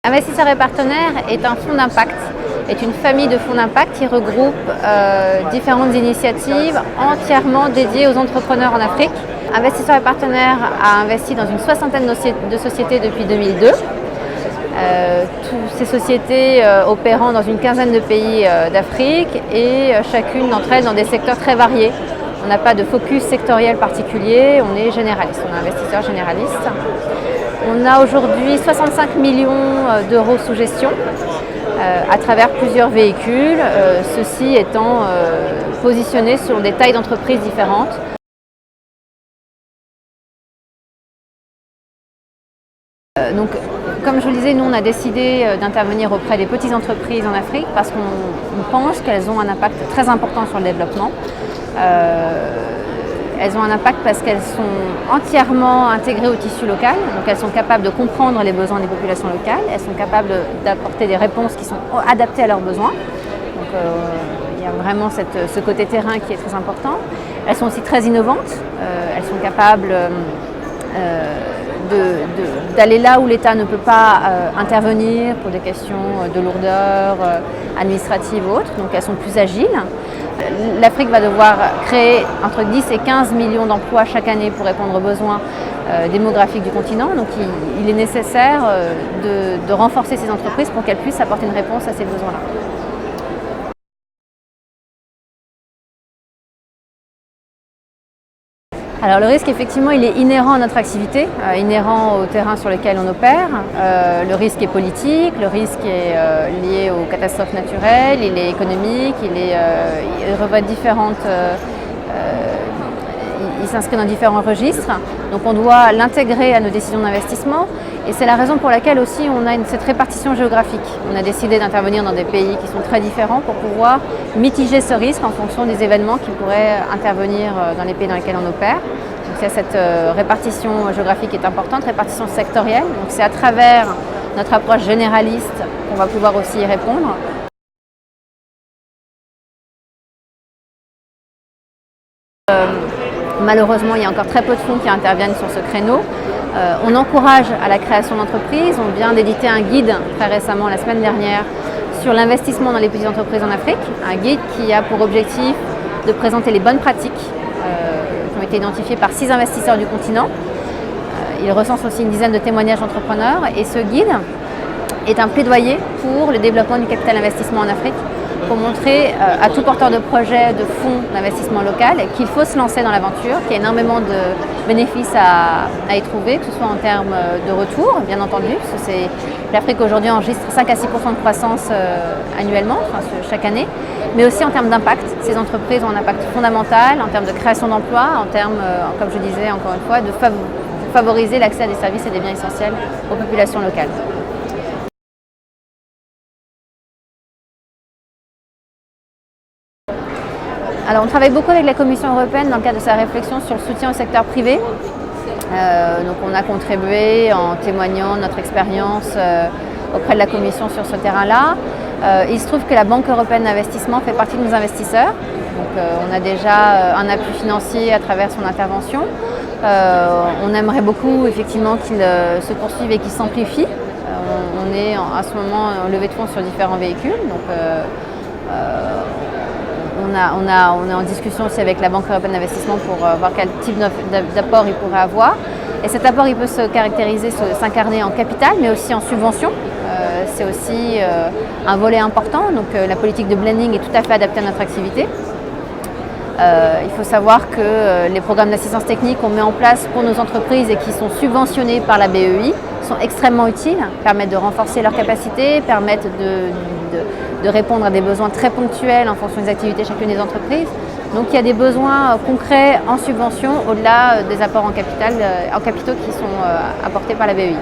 Investisseurs et partenaires est un fonds d'impact, est une famille de fonds d'impact qui regroupe différentes initiatives entièrement dédiées aux entrepreneurs en Afrique. Investisseurs et partenaires a investi dans une soixantaine de sociétés depuis 2002. Toutes ces sociétés opérant dans une quinzaine de pays d'Afrique et chacune d'entre elles dans des secteurs très variés. On n'a pas de focus sectoriel particulier, on est généraliste, on est investisseur généraliste. On a aujourd'hui 65 millions d'euros sous gestion à travers plusieurs véhicules, ceux-ci étant positionnés sur des tailles d'entreprises différentes. Donc, comme je vous le disais, nous on a décidé d'intervenir auprès des petites entreprises en Afrique parce qu'on pense qu'elles ont un impact très important sur le développement. Elles ont un impact parce qu'elles sont entièrement intégrées au tissu local, donc elles sont capables de comprendre les besoins des populations locales, elles sont capables d'apporter des réponses qui sont adaptées à leurs besoins. Donc il y a vraiment ce côté terrain qui est très important. Elles sont aussi très innovantes, elles sont capables d'aller là où l'État ne peut pas intervenir pour des questions de lourdeur administrative ou autre, donc elles sont plus agiles. L'Afrique va devoir créer entre 10 et 15 millions d'emplois chaque année pour répondre aux besoins démographiques du continent, donc il est nécessaire de renforcer ces entreprises pour qu'elles puissent apporter une réponse à ces besoins-là. Alors le risque, effectivement, il est inhérent à notre activité, inhérent au terrain sur lequel on opère. Le risque est politique, le risque est lié aux catastrophes naturelles, il est économique, il revêt il s'inscrit dans différents registres. Donc on doit l'intégrer à nos décisions d'investissement et c'est la raison pour laquelle aussi on a cette répartition géographique. On a décidé d'intervenir dans des pays qui sont très différents pour pouvoir mitiger ce risque en fonction des événements qui pourraient intervenir dans les pays dans lesquels on opère. Donc cette répartition géographique qui est importante, répartition sectorielle. Donc c'est à travers notre approche généraliste qu'on va pouvoir aussi y répondre. Malheureusement, il y a encore très peu de fonds qui interviennent sur ce créneau. On encourage à la création d'entreprises. On vient d'éditer un guide très récemment, la semaine dernière, sur l'investissement dans les petites entreprises en Afrique. Un guide qui a pour objectif de présenter les bonnes pratiques qui ont été identifiées par 6 investisseurs du continent. Il recense aussi une dizaine de témoignages d'entrepreneurs et ce guide est un plaidoyer pour le développement du capital investissement en Afrique, pour montrer à tout porteur de projet, de fonds d'investissement local qu'il faut se lancer dans l'aventure, qu'il y a énormément de bénéfices à y trouver, que ce soit en termes de retour, bien entendu, parce que l'Afrique aujourd'hui enregistre 5 à 6% de croissance annuellement, chaque année, mais aussi en termes d'impact. Ces entreprises ont un impact fondamental en termes de création d'emplois, en termes, comme je disais encore une fois, de favoriser l'accès à des services et des biens essentiels aux populations locales. Alors, on travaille beaucoup avec la Commission européenne dans le cadre de sa réflexion sur le soutien au secteur privé. Donc on a contribué en témoignant de notre expérience auprès de la Commission sur ce terrain-là. Il se trouve que la Banque européenne d'investissement fait partie de nos investisseurs. Donc on a déjà un appui financier à travers son intervention. On aimerait beaucoup effectivement qu'il se poursuive et qu'il s'amplifie. On est à ce moment en levée de fonds sur différents véhicules. Donc, on est en discussion aussi avec la Banque européenne d'investissement pour voir quel type d'apport il pourrait avoir. Et cet apport, il peut s'incarner en capital, mais aussi en subvention. C'est aussi un volet important. Donc la politique de blending est tout à fait adaptée à notre activité. Il faut savoir que les programmes d'assistance technique qu'on met en place pour nos entreprises et qui sont subventionnés par la BEI sont extrêmement utiles, permettent de renforcer leurs capacités, permettent de répondre à des besoins très ponctuels en fonction des activités de chacune des entreprises. Donc il y a des besoins concrets en subvention au-delà des apports en capitaux qui sont apportés par la BEI.